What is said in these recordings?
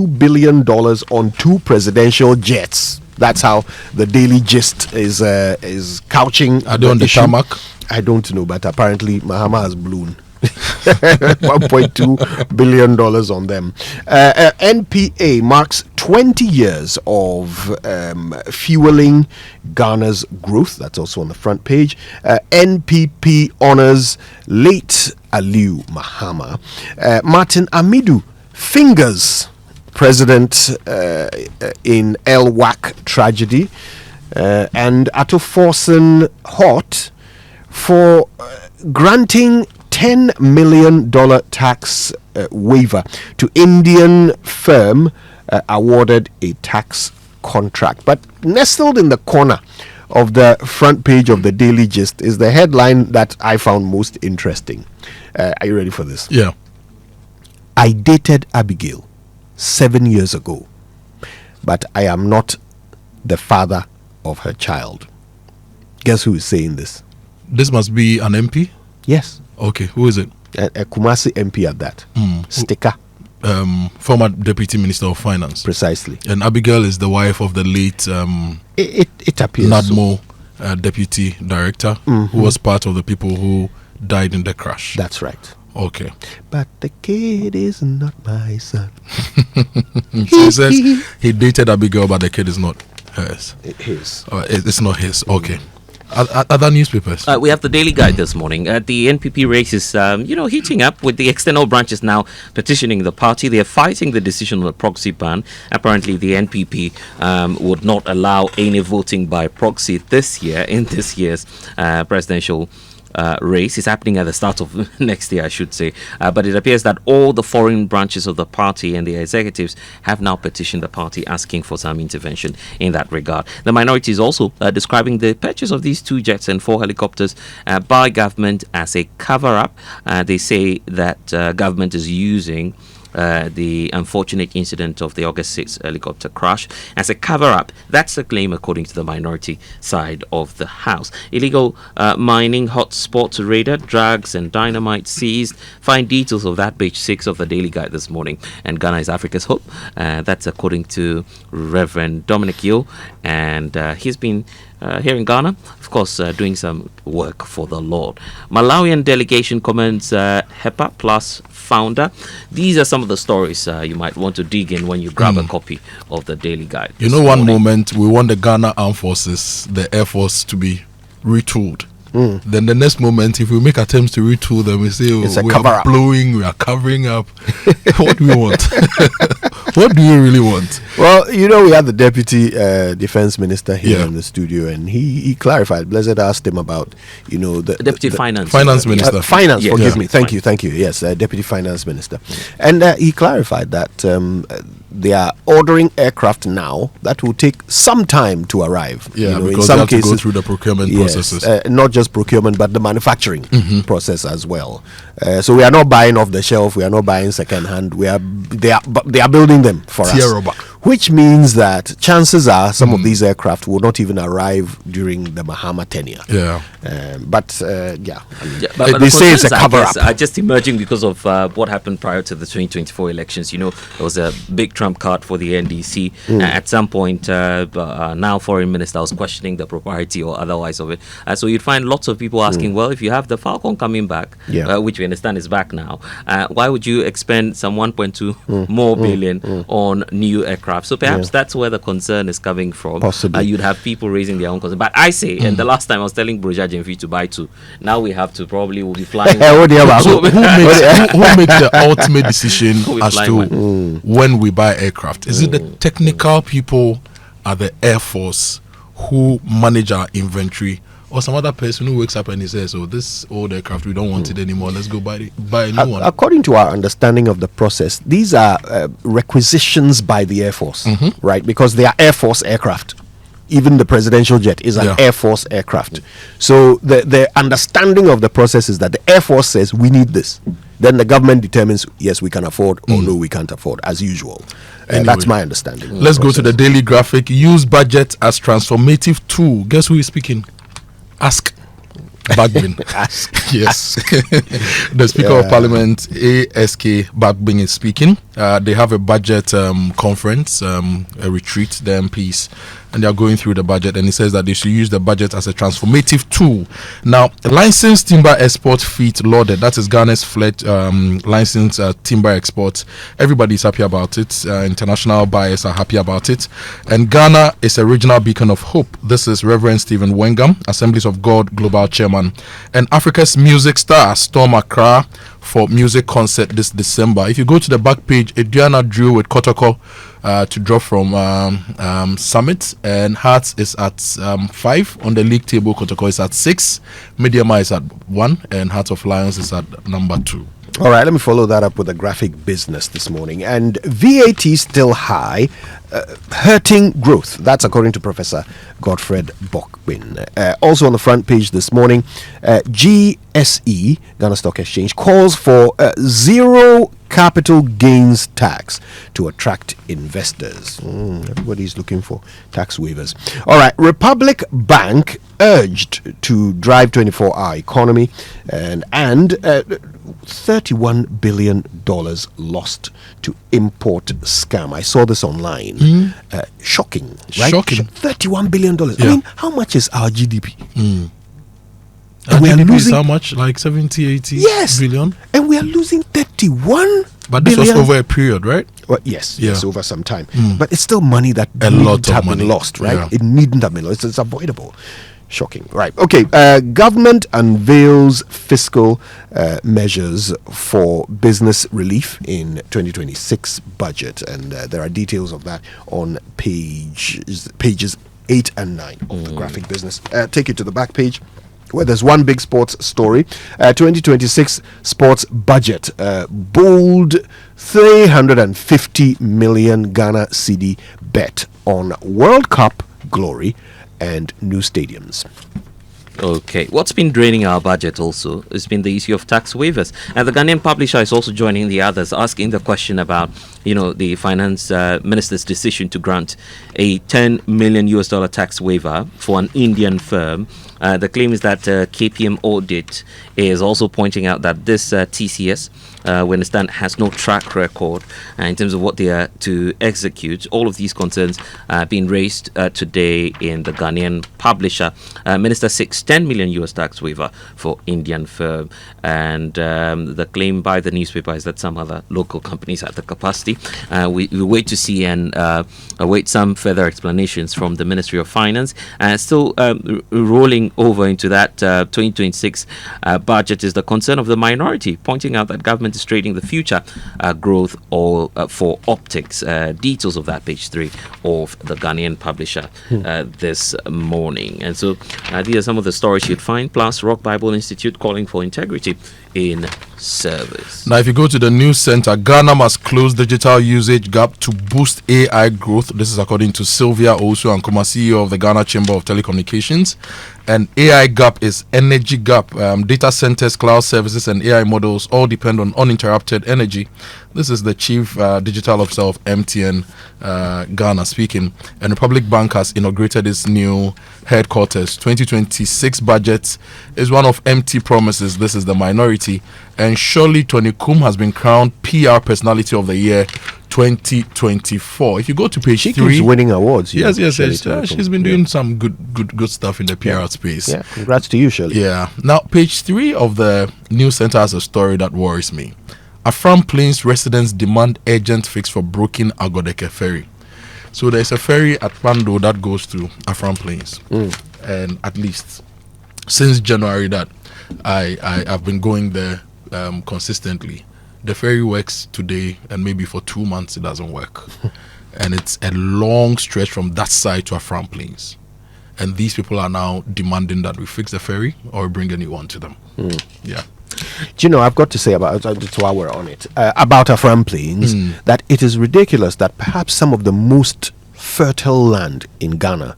$1.2 billion on 2 presidential jets. That's how the Daily Gist is couching. Are they on the tarmac? I don't know, but apparently Mahama has blown $1.2 billion on them. NPA marks 20 years of fueling Ghana's growth. That's also on the front page. NPP honors late Aliu Mahama. Martin Amidu fingers president in El-Wak tragedy. And Ato Forsen Hot for granting $10 million tax waiver to Indian firm awarded a tax contract. But nestled in the corner of the front page of the Daily Gist is the headline that I found most interesting. Are you ready for this? Yeah. I dated Abigail 7 years ago, but I am not the father of her child. Guess who is saying this? This must be an MP? Yes. Okay, who is it? A Kumasi MP at that. Sticker. Former Deputy Minister of Finance. Precisely. And Abigail is the wife of the late it appears NADMO Deputy Director, who was part of the people who died in the crash. That's right. Okay. But the kid is not my son. So he says he dated Abigail, but the kid is not hers. His. It's not his. Okay. Other newspapers? We have the Daily Guide this morning. The NPP race is, heating up with the external branches now petitioning the party. They are fighting the decision on the proxy ban. Apparently, the NPP would not allow any voting by proxy this year in this year's presidential race. Is happening at the start of next year, I should say. But it appears that all the foreign branches of the party and the executives have now petitioned the party asking for some intervention in that regard. The minority is also describing the purchase of these 2 jets and 4 helicopters by government as a cover-up. They say that government is using the unfortunate incident of the August 6th helicopter crash as a cover-up. That's the claim according to the minority side of the House. Illegal mining hotspots raided, drugs and dynamite seized. Find details of that, page 6 of the Daily Guide this morning. And Ghana is Africa's hope. That's according to Reverend Dominic Yo, and he's been here in Ghana, of course, doing some work for the Lord. Malawian delegation commends HEPA Plus founder. These are some of the stories you might want to dig in when you grab a copy of the Daily Guide. You know, one moment we want the Ghana Armed Forces, the Air Force, to be retooled. Then the next moment, if we make attempts to retool them, we say, we are blowing, we are covering up. What do we want? What do you really want? Well, we had the Deputy Defense Minister here in the studio, and he clarified. Blessed asked him about, the Deputy Finance Minister. Finance, yes. Forgive me. Thank you. Yes, Deputy Finance Minister. And he clarified that they are ordering aircraft now that will take some time to arrive. Yeah, because in some they have cases, to go through the procurement processes. Not just procurement, but the manufacturing process as well. So we are not buying off the shelf. We are not buying second hand. They are building them for us. Which means that chances are some of these aircraft will not even arrive during the Mahama tenure. Yeah. But but they say it's a cover-up. Are just emerging because of what happened prior to the 2024 elections. There was a big trump card for the NDC. At some point, now Foreign Minister was questioning the propriety or otherwise of it. So you'd find lots of people asking, well, if you have the Falcon coming back, which we understand is back now, why would you expend some 1.2 more billion on new aircraft? So perhaps that's where the concern is coming from. Possibly. You'd have people raising their own concern. But I say, and the last time I was telling Broja Jemfi to buy 2. Now we have to we'll be flying. Who makes the ultimate decision as to when we buy aircraft? Is it the technical people at the Air Force who manage our inventory, or some other person who wakes up and he says, this old aircraft, we don't want it anymore, let's go buy a new one? According to our understanding of the process, these are requisitions by the Air Force, right? Because they are Air Force aircraft. Even the presidential jet is an Air Force aircraft. So the understanding of the process is that the Air Force says, we need this. Then the government determines, yes, we can afford, or no, we can't afford, as usual. Anyway, that's my understanding. Let's go to the Daily Graphic. Use budget as transformative tool. Guess who is speaking? Ask Bagbin. Ask. Yes. The Speaker of Parliament, ASK Bagbin, is speaking. They have a budget conference, a retreat, the MPs, and they are going through the budget, and it says that they should use the budget as a transformative tool. Now, licensed timber export fleet loaded, that is Ghana's fleet licensed timber exports. Everybody's happy about it. International buyers are happy about it. And Ghana is a regional beacon of hope. This is Reverend Stephen Wengam, Assemblies of God Global Chairman. And Africa's music star Storm Accra for music concert this December. If you go to the back page, Adriana drew with Kotoko to draw from Summit, and Hearts is at 5 on the league table. Kotoko is at 6, Mediama is at 1, and Heart of Lions is at number 2. All right, let me follow that up with a graphic business this morning. And VAT still high, hurting growth. That's according to Professor Godfred Bagbin. Also on the front page this morning, GSE, Ghana Stock Exchange, calls for zero capital gains tax to attract investors. Everybody's looking for tax waivers. All right, Republic Bank urged to drive 24-hour economy, and $31 billion lost to import scam. I saw this online. Shocking, right? Shocking. $31 billion. Yeah. I mean, how much is our GDP? And we are GDP is losing how much? Like 70, 80 Yes. billion? And we are losing 31 But this was billion. over a period, right? Well, yes, Yeah. yes, over some time. But it's still money that A needn't lot of have money. been lost, right? Yeah. It needn't have been lost. It's avoidable. Shocking. Right. Okay. Government unveils fiscal measures for business relief in 2026 budget, and there are details of that on pages 8 and 9 of the graphic business. Take it to the back page, where there's one big sports story. 2026 sports budget, bold 350 million Ghana cedi bet on World Cup glory and new stadiums. Okay, what's been draining our budget also has been the issue of tax waivers, and the Ghanaian publisher is also joining the others, asking the question about, the finance minister's decision to grant a $10 million tax waiver for an Indian firm. The claim is that KPM Audit is also pointing out that this TCS, we understand, has no track record in terms of what they are to execute. All of these concerns being raised today in the Ghanaian publisher. Minister seeks $10 million tax waiver for Indian firm, and the claim by the newspaper is that some other local companies have the capacity. We wait to see and await some further explanations from the Ministry of Finance. Still rolling over into that 2026 budget is the concern of the minority, pointing out that government is trading the future growth all for optics. Details of that, page 3 of the Ghanaian publisher this morning. And so these are some of the stories you'd find, plus Rock Bible Institute calling for integrity in service. Now, if you go to the news center, Ghana must close digital usage gap to boost AI growth. This is according to Sylvia Osu Ankoma, CEO of the Ghana Chamber of Telecommunications. And AI gap is energy gap. Data centers, cloud services, and AI models all depend on uninterrupted energy. This is the chief digital officer of MTN Ghana speaking. And Republic Bank has inaugurated its new headquarters. 2026 budget is one of empty promises. This is the minority. And Shirley Tony Kum has been crowned PR Personality of the Year 2024. If you go to page 3, She's winning awards. yes. She's been doing some good stuff in the PR space. Yeah, congrats to you, Shirley. Yeah. Now, page 3 of the news center has a story that worries me. Afram Plains residents demand urgent fix for broken Agodeke ferry. So there's a ferry at Pando that goes to Afram Plains, and at least since January that I've been going there consistently. The ferry works today, and maybe for 2 months it doesn't work. And it's a long stretch from that side to Afram Plains. And these people are now demanding that we fix the ferry or bring a new one to them. Yeah. Do you know, I've got to say about while we're on it, about Afram Plains, that it is ridiculous that perhaps some of the most fertile land in Ghana,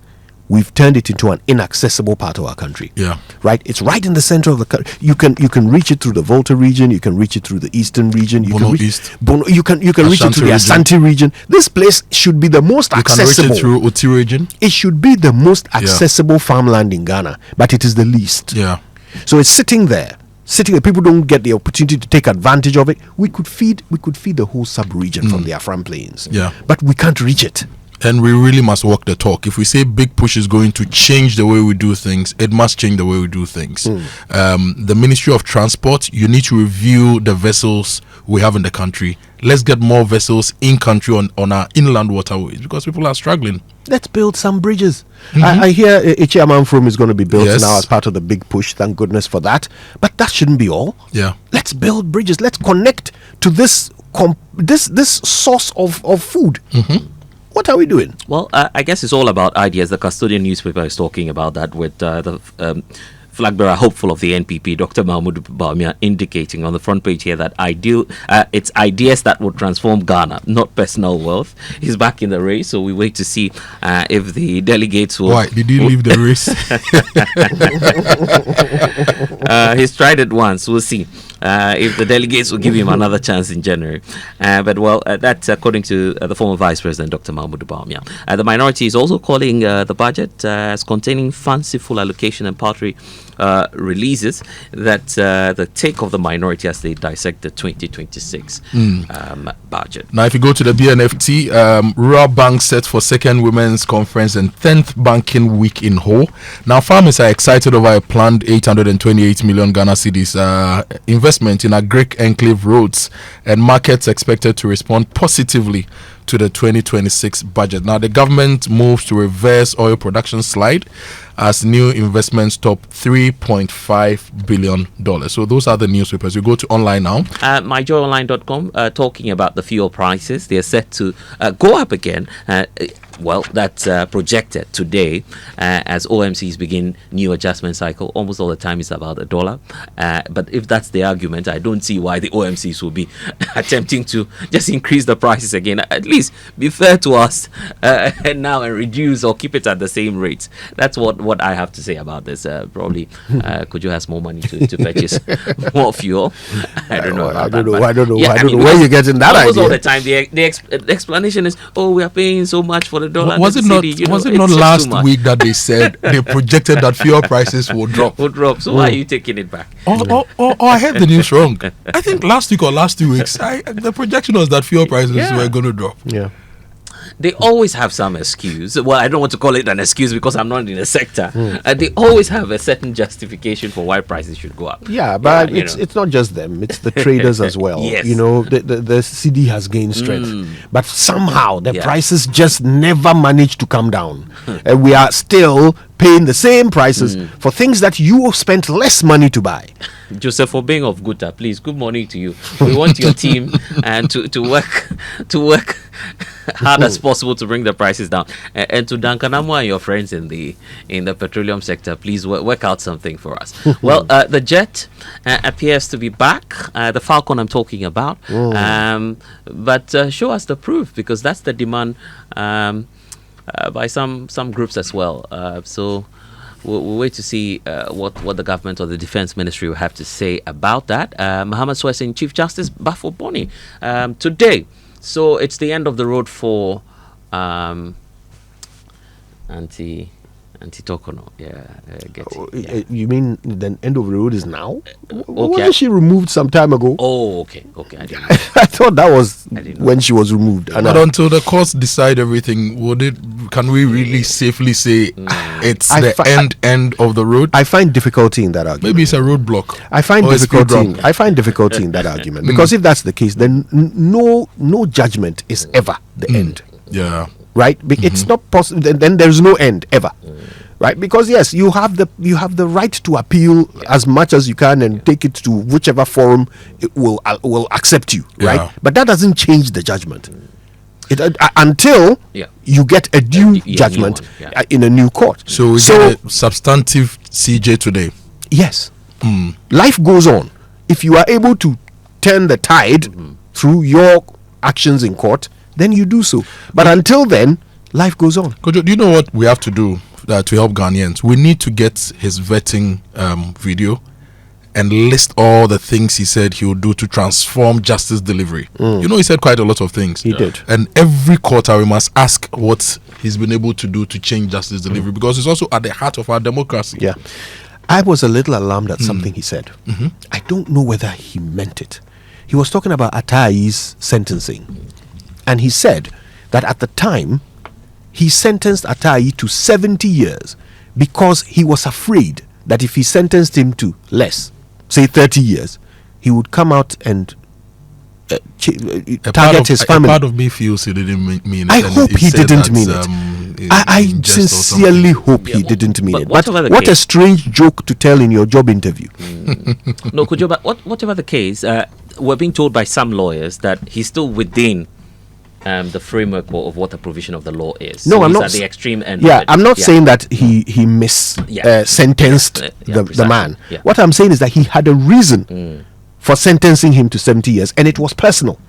we've turned it into an inaccessible part of our country. Yeah. Right? It's right in the center of the country. You can reach it through the Volta region, you can reach it through the eastern region, you Bono can reach East. you can reach it through the Ashanti region. This place should be the most You can accessible. reach it through Oti region. It should be the most accessible farmland in Ghana, but it is the least. Yeah. So it's sitting there, sitting there, people don't get the opportunity to take advantage of it. We could feed the whole sub-region from the Afram Plains. Yeah. But we can't reach it. And we really must walk the talk. If we say big push is going to change the way we do things, it must change the way we do things. The Ministry of Transport, you need to review the vessels we have in the country. Let's get more vessels in country on our inland waterways, because people are struggling. Let's build some bridges. I hear Ichiaman From is going to be built now as part of the big push. Thank goodness for that. But that shouldn't be all. Yeah. Let's build bridges. Let's connect to this source of food. What are we doing? Well, I guess it's all about ideas. The Custodian newspaper is talking about that with the flag bearer hopeful of the NPP, Dr. Mahmudia, indicating on the front page here that it's ideas that will transform Ghana, not personal wealth. He's back in the race, so we wait to see if the delegates will... Why? Did he leave the race? He's tried it once. We'll see if the delegates will give him another chance in January. That's according to the former Vice President, Dr. Mahmudia. The minority is also calling the budget as containing fanciful allocation and paltry releases that the take of the minority as they dissect the 2026 budget. Now, if you go to the BNFT, Rural Bank set for second Women's Conference and 10th Banking Week in Ho. Now, farmers are excited over a planned 828 million Ghana cedis investment in agric enclave roads, and markets expected to respond positively to the 2026 budget. Now, the government moves to reverse oil production slide as new investments top $3.5 billion. So those are the newspapers. You go to online now. myjoyonline.com talking about the fuel prices. They're set to go up again. That's projected today as OMCs begin new adjustment cycle. Almost all the time it's about $1. But if that's the argument, I don't see why the OMCs will be attempting to just increase the prices again. At least be fair to us now and reduce or keep it at the same rates. That's what I have to say about this. Probably could you has more money to purchase more fuel? I don't know. I don't know where you're getting that idea. All the time the explanation is, we are paying so much for the dollar. Was it not last week that they said they projected that fuel prices will drop? So why are you taking it back? I had the news wrong. I think last week or last 2 weeks, the projection was that fuel prices were going to drop. Yeah. They always have some excuse. Well, I don't want to call it an excuse because I'm not in the sector. They always have a certain justification for why prices should go up. Yeah, but it's not just them. It's the traders as well. Yes. The cedi has gained strength. But somehow the prices just never manage to come down. And we are still paying the same prices for things that you spent less money to buy. Joseph Obeng of Guta, please, good morning to you. We want your team and to work hard as possible to bring the prices down. And to Duncan Amo and your friends in the petroleum sector, please work out something for us. Well, the jet appears to be back. The Falcon I'm talking about. But show us the proof, because that's the demand by some groups as well. So we'll wait to see what the government or the defense ministry will have to say about that. Muhammad Swesin, Chief Justice Bafo Boni, today. So it's the end of the road for Tokono. You mean the end of the road is now? Wasn't she removed some time ago? Oh, okay. I didn't know. I thought that was when she was removed. But until the courts decide everything, can we really safely say it's the end of the road? I find difficulty in that argument. Maybe it's a roadblock. I find difficulty in that argument, because if that's the case, then no judgment is ever the end. Yeah. Right? It's not possible. Then there's no end ever. Right? Because yes, you have the right to appeal as much as you can and take it to whichever forum it will accept you. Right? Yeah. But that doesn't change the judgment. Until you get a due judgment in a new court. So we get a substantive CJ today. Yes. Life goes on. If you are able to turn the tide through your actions in court, then you do so. But until then, life goes on. Kojo, do you know what we have to do to help Ghanaians? We need to get his vetting video and list all the things he said he would do to transform justice delivery. He said quite a lot of things. He did. And every quarter we must ask what he's been able to do to change justice delivery, because it's also at the heart of our democracy. Yeah. I was a little alarmed at something he said. I don't know whether he meant it. He was talking about Atai's sentencing. And he said that at the time, he sentenced Atai to 70 years because he was afraid that if he sentenced him to less, say 30 years, he would come out and target his family. A part of me feels he didn't mean it. I hope he didn't mean it. I sincerely hope he didn't mean it. But what a strange joke to tell in your job interview. No, Kojo, but whatever the case, we're being told by some lawyers that he's still within the framework of what the provision of the law is. No, so I'm not. At the extreme end. Yeah, I'm not saying that he sentenced the man. Yeah. What I'm saying is that he had a reason for sentencing him to 70 years, and it was personal.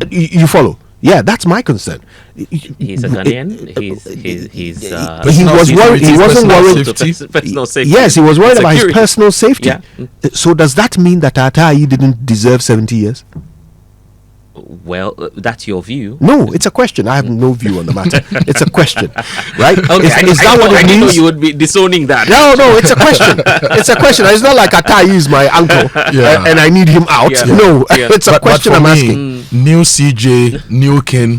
You follow? Yeah, that's my concern. He's a Ghanaian. He's he was worried. He wasn't worried. Personal safety. Yes, he was worried about his Security. personal safety. Yeah. So does that mean that Atai didn't deserve 70 years? Well, that's your view. No, it's a question. I have no view on the matter. It's a question, right? Okay, Is that what it I didn't know means? you would be disowning that. No, it's a question. It's a question. It's not like Atai is my uncle and I need him out. Yeah. No, Yeah. it's a question I'm asking. New CJ, new king.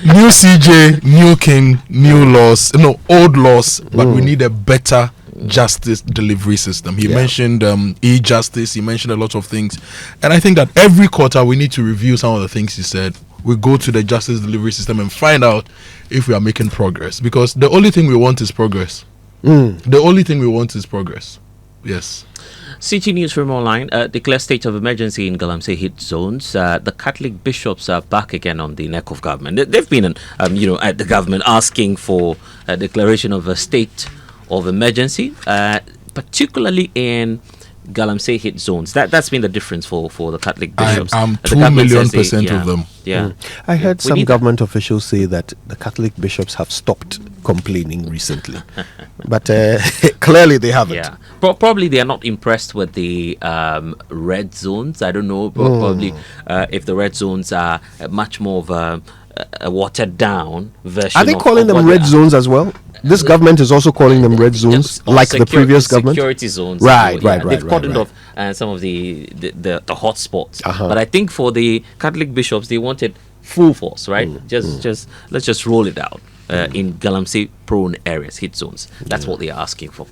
New CJ, new king, new laws. No, old laws, but we need a better justice delivery system. He mentioned e-justice. He mentioned a lot of things, and I think that every quarter we need to review some of the things he said. We go to the justice delivery system and find out if we are making progress, because the only thing we want is progress. The only thing we want is progress. Yes. CT Newsroom Online declares state of emergency in galamsey hit zones. The Catholic bishops are back again on the neck of government. They've been, at the government asking for a declaration of a state of emergency, particularly in galamsey hit zones. That's been the difference for the Catholic bishops. I'm The 2 government million says % of them. Yeah. I heard We some need government officials say that the Catholic bishops have stopped complaining recently, but clearly they haven't. Yeah, probably they are not impressed with the red zones. I don't know. Probably if the red zones are much more of a watered down version. Are they calling of them what red they are. zones as well? This government is also calling them red zones, like the previous government. Security zones. Right. They've cordoned off some of the hotspots. But I think for the Catholic bishops, they wanted full force, right? Let's just roll it out in galamsey prone areas, hit zones. That's what they are asking for.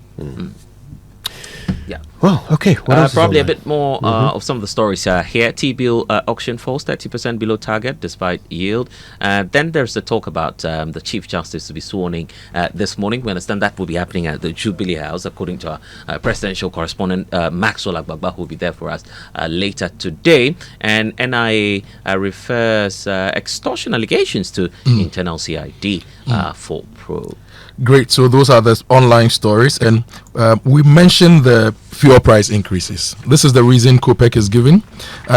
Yeah. Well, okay. What else is Probably a online? bit more of some of the stories here. T-bill auction falls 30% below target despite yield. Then there's the talk about the Chief Justice to be sworn in this morning. We understand that will be happening at the Jubilee House, according to our presidential correspondent Maxwell Agbagba, who will be there for us later today. And NIA refers extortion allegations to internal CID for probe. Great. So those are the online stories, and we mentioned the fuel price increases. This is the reason COPEC is giving.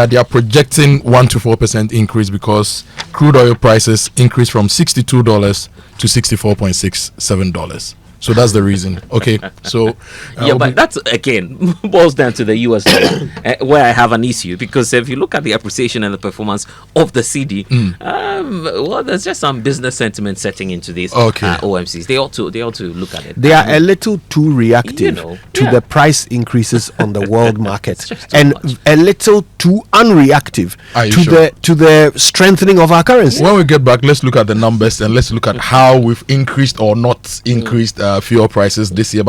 They are projecting 1 to 4% increase because crude oil prices increased from $62 to $64.67. So that's the reason. Okay. So but that's again boils down to the US dollar, where I have an issue, because if you look at the appreciation and the performance of the cedi, well, there's just some business sentiment setting into these OMCs. They ought to look at it. They are a little too reactive to the price increases on the world market, and a little too unreactive to the strengthening of our currency. When we get back, let's look at the numbers and let's look at how we've increased or not increased fuel prices this year.